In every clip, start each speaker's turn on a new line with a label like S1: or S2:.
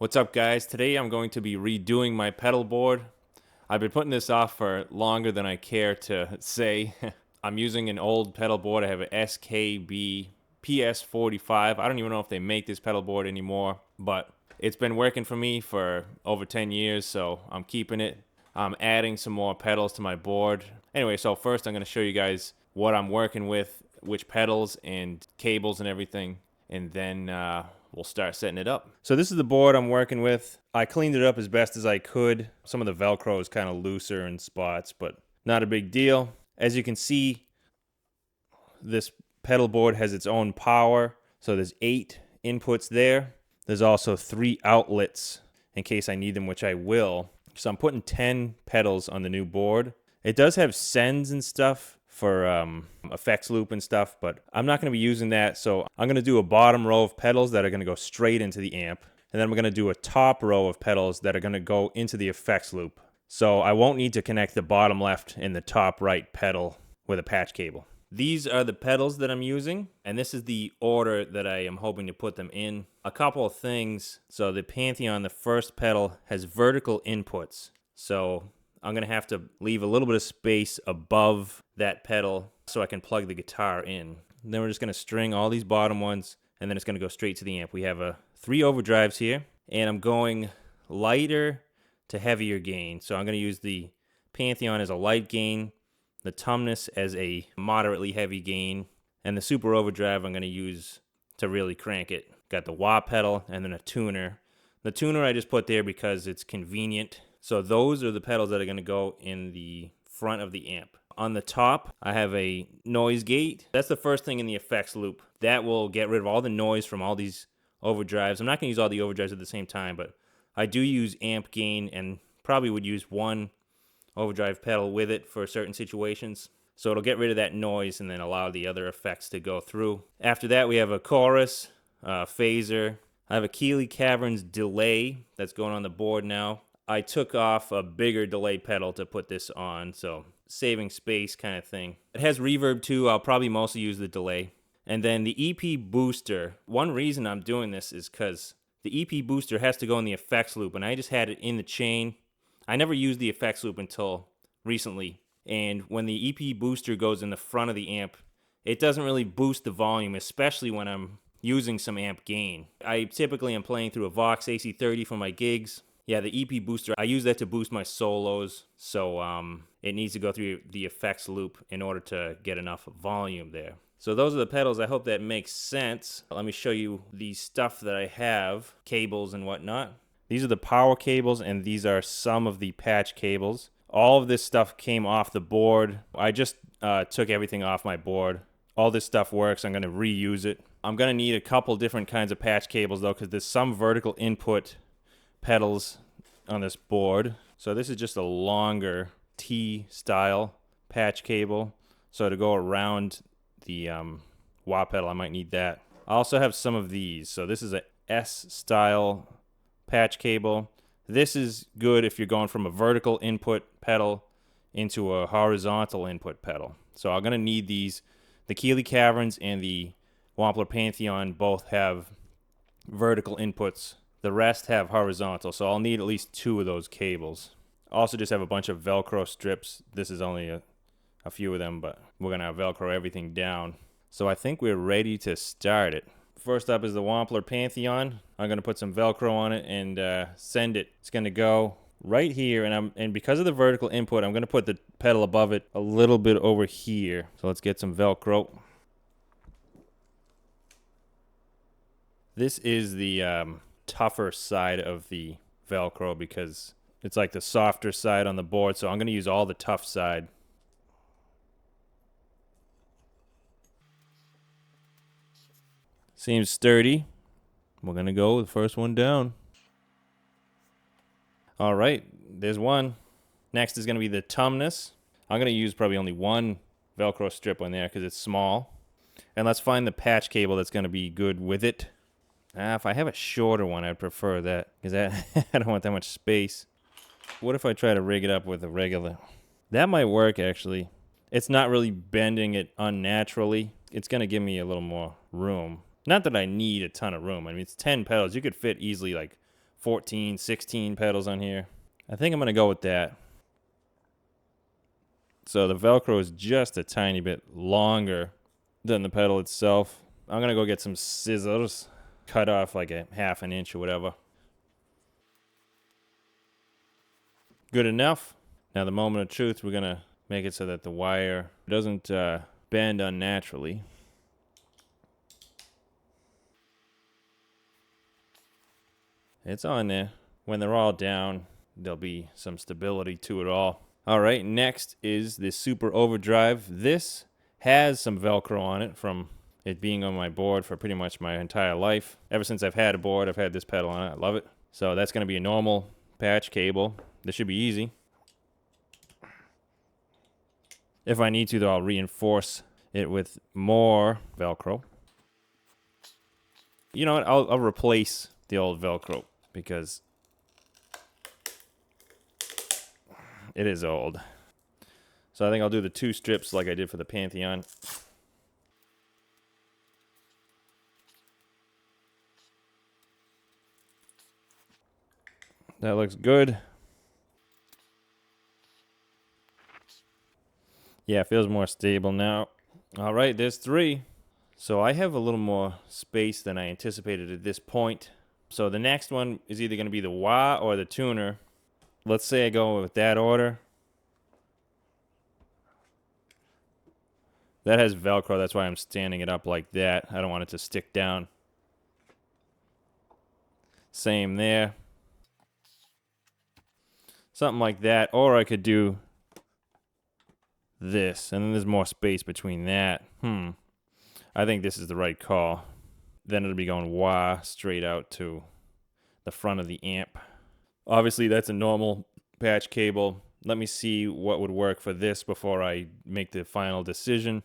S1: What's up, guys? Today I'm going to be redoing my pedal board. I've been putting this off for longer than I care to say. I'm using an old pedal board. I have an SKB PS45. I don't even know if they make this pedal board anymore, but it's been working for me for over 10 years, so I'm keeping it. I'm adding some more pedals to my board. Anyway, so first I'm going to show you guys what I'm working with, which pedals and cables and everything, and then we'll start setting it up. So this is the board I'm working with. I cleaned it up as best as I could. Some of the Velcro is kind of looser in spots, but not a big deal. As you can see, this pedal board has its own power. So there's 8 inputs there. There's also 3 outlets in case I need them, which I will. So I'm putting 10 pedals on the new board. It does have sends and stuff for effects loop and stuff, but I'm not going to be using that. So I'm going to do a bottom row of pedals that are going to go straight into the amp. And then I'm going to do a top row of pedals that are going to go into the effects loop. So I won't need to connect the bottom left and the top right pedal with a patch cable. These are the pedals that I'm using, and this is the order that I am hoping to put them in. A couple of things. So the Pantheon, the first pedal, has vertical inputs. So I'm going to have to leave a little bit of space above that pedal so I can plug the guitar in. And then we're just going to string all these bottom ones, and then it's going to go straight to the amp. We have 3 overdrives here, and I'm going lighter to heavier gain. So I'm going to use the Pantheon as a light gain, the Tumnus as a moderately heavy gain, and the super overdrive I'm going to use to really crank it. Got the wah pedal and then a tuner. The tuner I just put there because it's convenient. So those are the pedals that are going to go in the front of the amp. On the top, I have a noise gate. That's the first thing in the effects loop. That will get rid of all the noise from all these overdrives. I'm not going to use all the overdrives at the same time, but I do use amp gain and probably would use one overdrive pedal with it for certain situations. So it'll get rid of that noise and then allow the other effects to go through. After that, we have a chorus, phaser. I have a Keeley Caverns delay that's going on the board now. I took off a bigger delay pedal to put this on, so saving space kind of thing. It has reverb too. I'll probably mostly use the delay. And then the EP booster. One reason I'm doing this is because the EP booster has to go in the effects loop, and I just had it in the chain. I never used the effects loop until recently, and when the EP booster goes in the front of the amp, it doesn't really boost the volume, especially when I'm using some amp gain. I typically am playing through a Vox AC30 for my gigs. Yeah, the EP booster, I use that to boost my solos, so it needs to go through the effects loop in order to get enough volume there. So those are the pedals. I hope that makes sense. Let me show you the stuff that I have, cables and whatnot. These are the power cables, and these are some of the patch cables. All of this stuff came off the board. I just took everything off my board. All this stuff works. I'm going to reuse it. I'm going to need a couple different kinds of patch cables, though, because there's some vertical input pedals on this board. So this is just a longer T-style patch cable. So to go around the wah pedal, I might need that. I also have some of these. So this is a S-style patch cable. This is good if you're going from a vertical input pedal into a horizontal input pedal. So I'm going to need these. The Keeley Caverns and the Wampler Pantheon both have vertical inputs. The rest have horizontal, so I'll need at least 2 of those cables. I also just have a bunch of Velcro strips. This is only a few of them, but we're going to Velcro everything down. So I think we're ready to start it. First up is the Wampler Pantheon. I'm going to put some Velcro on it and send it. It's going to go right here, and because of the vertical input, I'm going to put the pedal above it a little bit over here. So let's get some Velcro. This is the tougher side of the Velcro because it's like the softer side on the board, so I'm going to use all the tough side. Seems sturdy. We're going to go with the first one down. All right, there's one. Next is going to be the Tumnus. I'm going to use probably only one Velcro strip on there because it's small. And let's find the patch cable that's going to be good with it. If I have a shorter one, I'd prefer that because I don't want that much space. What if I try to rig it up with a regular? That might work, actually. It's not really bending it unnaturally. It's going to give me a little more room. Not that I need a ton of room. I mean, it's 10 pedals. You could fit easily like 14, 16 pedals on here. I think I'm going to go with that. So the Velcro is just a tiny bit longer than the pedal itself. I'm going to go get some scissors, cut off like a half an inch or whatever. Good enough. Now the moment of truth, we're going to make it so that the wire doesn't bend unnaturally. It's on there. When they're all down, there'll be some stability to it all. All right, next is the Super Overdrive. This has some Velcro on it from it being on my board for pretty much my entire life. Ever since I've had a board, I've had this pedal on it. I love it. So that's going to be a normal patch cable. This should be easy. If I need to, though, I'll reinforce it with more Velcro. You know what? I'll replace the old Velcro because it is old. So I think I'll do the 2 strips like I did for the Pantheon. That looks good. Yeah, it feels more stable now. All right, there's 3. So I have a little more space than I anticipated at this point. So the next one is either going to be the wah or the tuner. Let's say I go with that order. That has Velcro, that's why I'm standing it up like that. I don't want it to stick down. Same there. Something like that. Or I could do this, and then there's more space between that. I think this is the right call. Then it'll be going wah straight out to the front of the amp. Obviously, that's a normal patch cable. Let me see what would work for this before I make the final decision.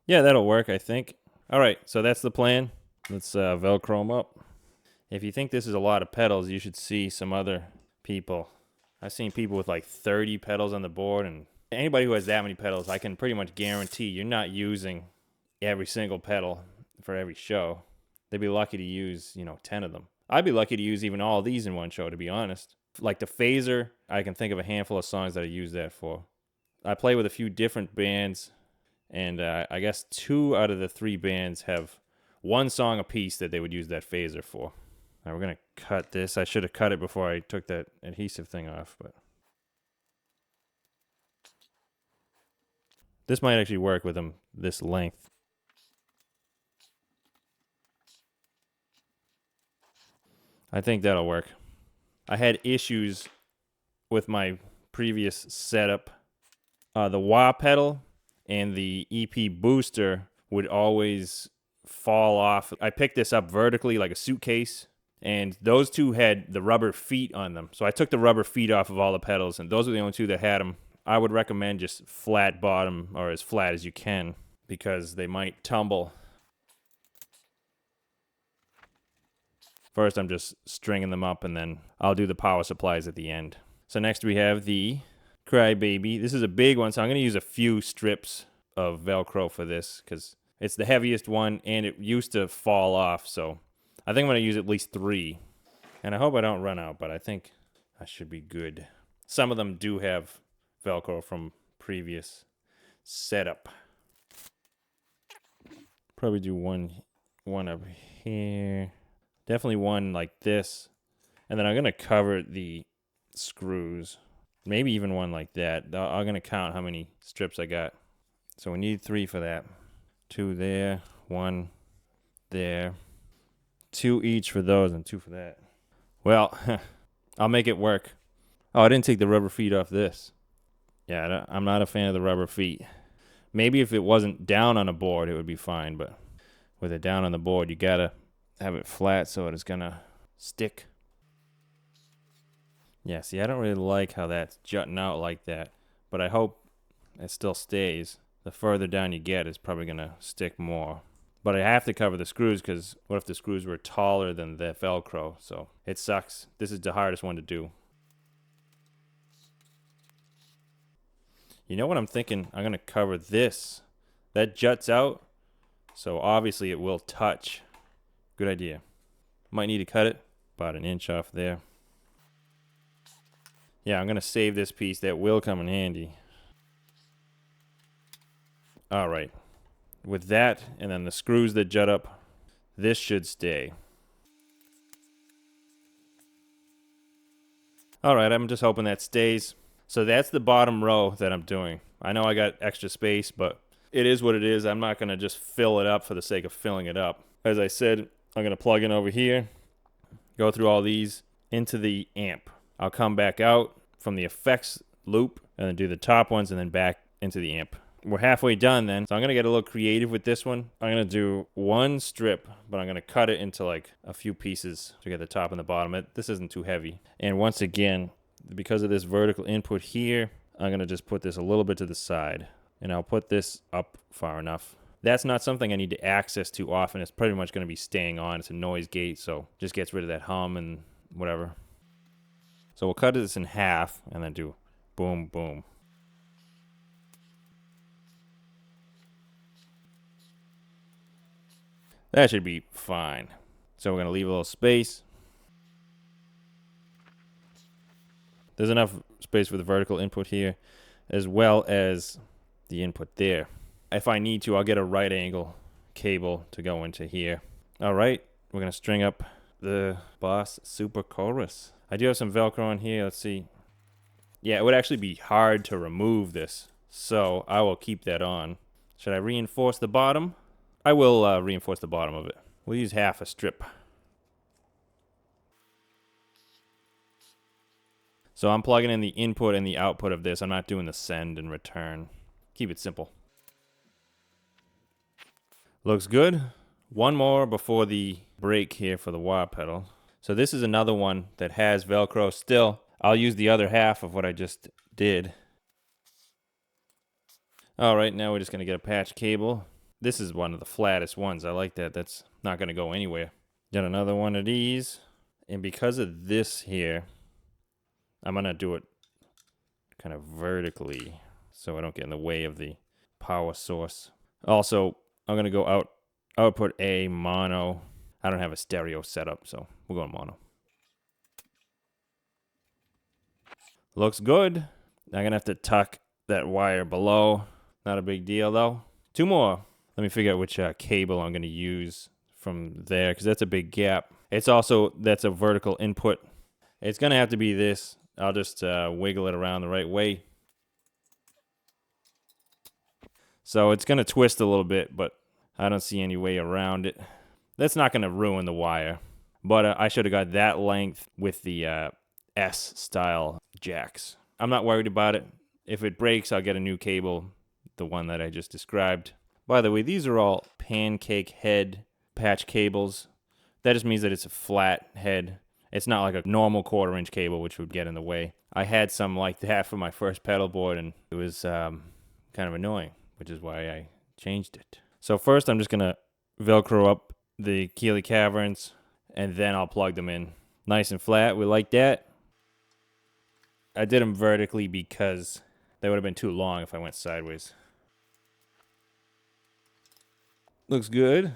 S1: Yeah, that'll work, I think. All right, so that's the plan. Let's Velcro them up. If you think this is a lot of pedals, you should see some other people. I've seen people with like 30 pedals on the board, and anybody who has that many pedals, I can pretty much guarantee you're not using every single pedal for every show. They'd be lucky to use, 10 of them. I'd be lucky to use even all of these in one show, to be honest. Like the phaser, I can think of a handful of songs that I use that for. I play with a few different bands, and I guess 2 out of the 3 bands have one song apiece that they would use that phaser for. Now we're going to cut this. I should have cut it before I took that adhesive thing off, but this might actually work with them this length. I think that'll work. I had issues with my previous setup. The wah pedal and the EP booster would always fall off. I picked this up vertically like a suitcase, and those 2 had the rubber feet on them. So I took the rubber feet off of all the pedals, and those were the only 2 that had them. I would recommend just flat bottom, or as flat as you can, because they might tumble. First, I'm just stringing them up, and then I'll do the power supplies at the end. So next we have the Crybaby. This is a big one, so I'm going to use a few strips of Velcro for this, because it's the heaviest one, and it used to fall off, so I think I'm going to use at least 3. And I hope I don't run out, but I think I should be good. Some of them do have Velcro from previous setup. Probably do one up here. Definitely one like this. And then I'm going to cover the screws. Maybe even one like that. I'm going to count how many strips I got. So we need 3 for that. 2 there, 1 there. 2 each for those and 2 for that. Well, I'll make it work. Oh, I didn't take the rubber feet off this. Yeah, I'm not a fan of the rubber feet. Maybe if it wasn't down on a board, it would be fine. But with it down on the board, you got to have it flat so it's going to stick. Yeah, see, I don't really like how that's jutting out like that. But I hope it still stays. The further down you get, it's probably going to stick more. But I have to cover the screws because what if the screws were taller than the Velcro? So it sucks. This is the hardest one to do. You know what I'm thinking? I'm going to cover this. That juts out. So obviously it will touch. Good idea. Might need to cut it about an inch off there. Yeah, I'm going to save this piece. That will come in handy. All right. With that, and then the screws that jut up, this should stay. All right, I'm just hoping that stays. So that's the bottom row that I'm doing. I know I got extra space, but it is what it is. I'm not going to just fill it up for the sake of filling it up. As I said, I'm going to plug in over here, go through all these into the amp. I'll come back out from the effects loop and then do the top ones and then back into the amp. We're halfway done then, so I'm going to get a little creative with this one. I'm going to do one strip, but I'm going to cut it into like a few pieces to get the top and the bottom. This isn't too heavy. And once again, because of this vertical input here, I'm going to just put this a little bit to the side. And I'll put this up far enough. That's not something I need to access too often. It's pretty much going to be staying on. It's a noise gate, so just gets rid of that hum and whatever. So we'll cut this in half and then do boom, boom. That should be fine. So we're going to leave a little space. There's enough space for the vertical input here, as well as the input there. If I need to, I'll get a right angle cable to go into here. All right, we're going to string up the Boss Super Chorus. I do have some Velcro on here. Let's see. Yeah, it would actually be hard to remove this, so I will keep that on. Should I reinforce the bottom? I will reinforce the bottom of it. We'll use half a strip. So I'm plugging in the input and the output of this. I'm not doing the send and return. Keep it simple. Looks good. One more before the break here for the wah pedal. So this is another one that has Velcro still. I'll use the other half of what I just did. All right, now we're just going to get a patch cable. This is one of the flattest ones. I like that. That's not going to go anywhere. Get another one of these. And because of this here, I'm going to do it kind of vertically so I don't get in the way of the power source. Also, I'm going to go output A, mono. I don't have a stereo setup, so we'll go mono. Looks good. I'm going to have to tuck that wire below. Not a big deal, though. Two more. Let me figure out which cable I'm going to use from there, because that's a big gap. It's also, that's a vertical input. It's going to have to be this. I'll just wiggle it around the right way. So it's going to twist a little bit, but I don't see any way around it. That's not going to ruin the wire. But I should have got that length with the S-style jacks. I'm not worried about it. If it breaks, I'll get a new cable, the one that I just described. By the way, these are all pancake head patch cables. That just means that it's a flat head. It's not like a normal 1/4-inch cable, which would get in the way. I had some like that for my first pedal board, and it was kind of annoying, which is why I changed it. So first, I'm just going to Velcro up the Keeley caverns, and then I'll plug them in. Nice and flat. We like that. I did them vertically because they would have been too long if I went sideways. Looks good.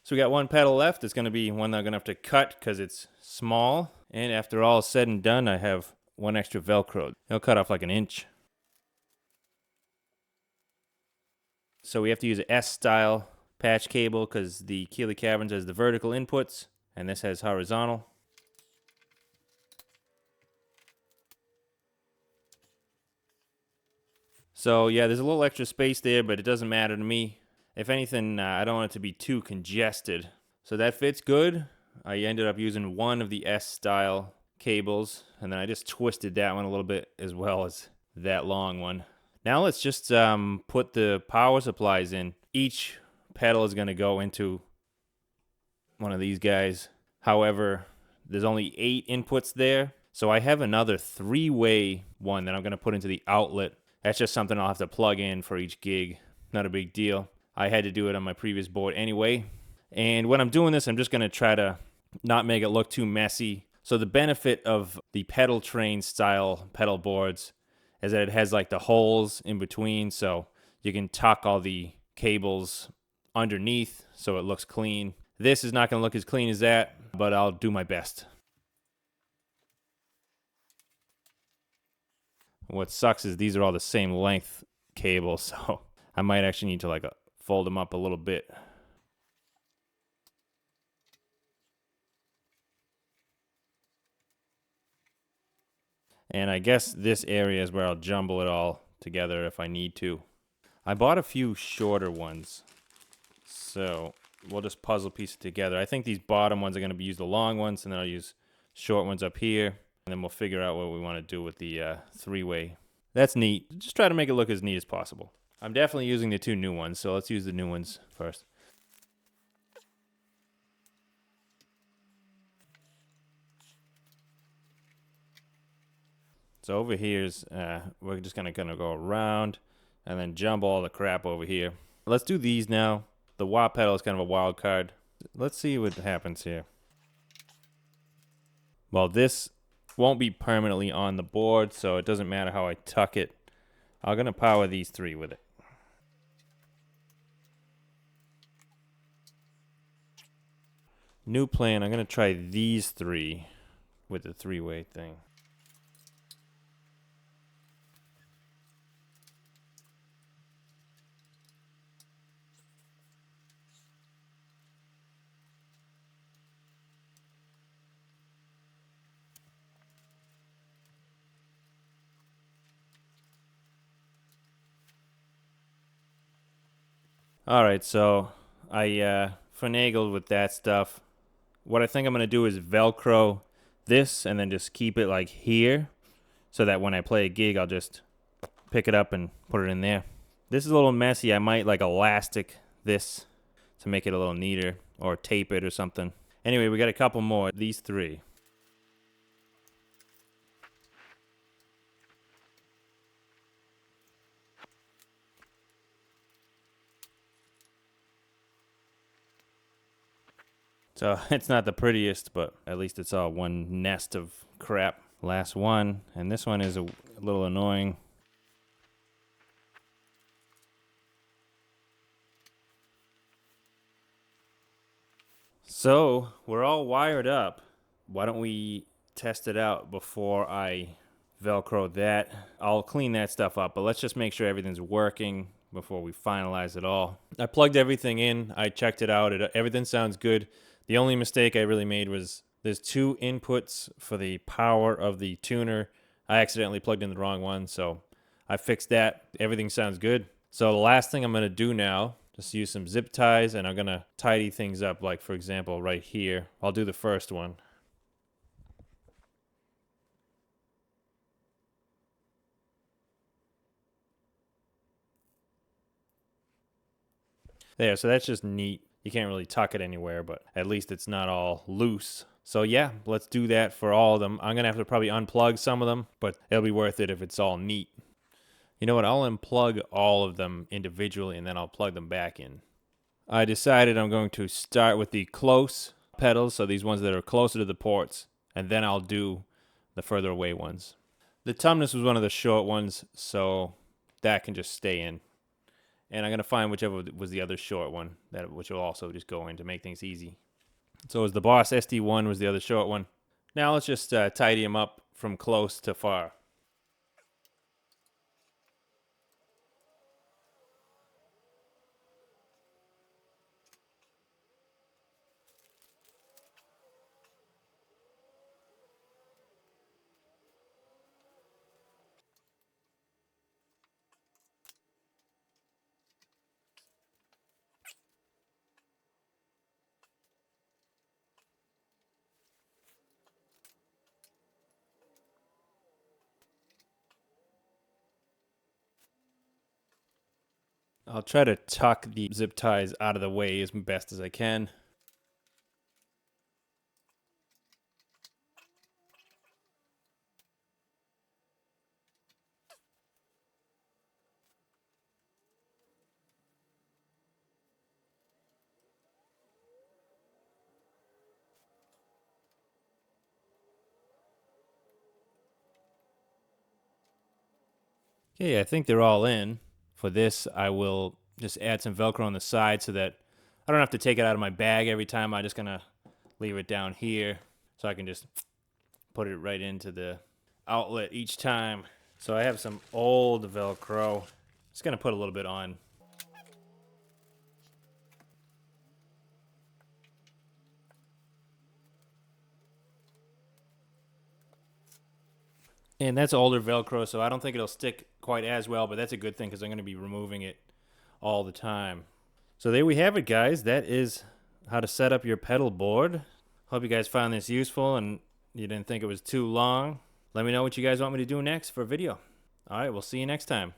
S1: So we got one pedal left. It's going to be one that I'm going to have to cut because it's small. And after all is said and done, I have one extra Velcro. It'll cut off like an inch. So we have to use an S-style patch cable because the Keeley Caverns has the vertical inputs and this has horizontal. So yeah, there's a little extra space there, but it doesn't matter to me. If anything, I don't want it to be too congested. So that fits good. I ended up using one of the S-style cables, and then I just twisted that one a little bit as well as that long one. Now let's just put the power supplies in. Each pedal is going to go into one of these guys. However, there's only 8 inputs there. So I have another 3-way one that I'm going to put into the outlet. That's just something I'll have to plug in for each gig. Not a big deal. I had to do it on my previous board anyway. And when I'm doing this, I'm just going to try to not make it look too messy. So the benefit of the pedal train style pedal boards is that it has like the holes in between, so you can tuck all the cables underneath so it looks clean. This is not going to look as clean as that, but I'll do my best. What sucks is these are all the same length cables, so I might actually need to like fold them up a little bit. And I guess this area is where I'll jumble it all together if I need to. I bought a few shorter ones, so we'll just puzzle piece it together. I think these bottom ones are going to be used the long ones, and then I'll use short ones up here, and then we'll figure out what we want to do with the three-way. That's neat. Just try to make it look as neat as possible. I'm definitely using the two new ones, so let's use the new ones first. So over here's, we're just gonna go around and then jumble all the crap over here. Let's do these now. The wah pedal is kind of a wild card. Let's see what happens here. Well, this won't be permanently on the board, so it doesn't matter how I tuck it. I'm gonna power these three with it. New plan, I'm gonna try these three with the three-way thing. Alright, so I finagled with that stuff. What I think I'm going to do is Velcro this and then just keep it like here so that when I play a gig, I'll just pick it up and put it in there. This is a little messy. I might like elastic this to make it a little neater or tape it or something. Anyway, we got a couple more. These three. So it's not the prettiest, but at least it's all one nest of crap. Last one, and this one is a little annoying. So we're all wired up. Why don't we test it out before I Velcro that? I'll clean that stuff up, but let's just make sure everything's working before we finalize it all. I plugged everything in. I checked it out. Everything sounds good. The only mistake I really made was there's two inputs for the power of the tuner. I accidentally plugged in the wrong one, so I fixed that. Everything sounds good. So the last thing I'm going to do now, just use some zip ties, and I'm going to tidy things up, like, for example, right here. I'll do the first one. There, so that's just neat. You can't really tuck it anywhere, but at least it's not all loose. So yeah, let's do that for all of them. I'm going to have to probably unplug some of them, but it'll be worth it if it's all neat. You know what? I'll unplug all of them individually, and then I'll plug them back in. I decided I'm going to start with the close pedals, so these ones that are closer to the ports, and then I'll do the further away ones. The Tumnus was one of the short ones, so that can just stay in. And I'm going to find whichever was the other short one, which will also just go in to make things easy. So as the Boss SD1 was the other short one. Now let's just tidy them up from close to far. I'll try to tuck the zip ties out of the way as best as I can. Okay, I think they're all in. For this, I will just add some Velcro on the side so that I don't have to take it out of my bag every time. I'm just gonna leave it down here so I can just put it right into the outlet each time. So I have some old Velcro. Just gonna put a little bit on. And that's older Velcro, so I don't think it'll stick quite as well, but that's a good thing because I'm going to be removing it all the time. So there we have it, guys. That is how to set up your pedal board. Hope you guys found this useful and you didn't think it was too long. Let me know what you guys want me to do next for a video. All right, we'll see you next time.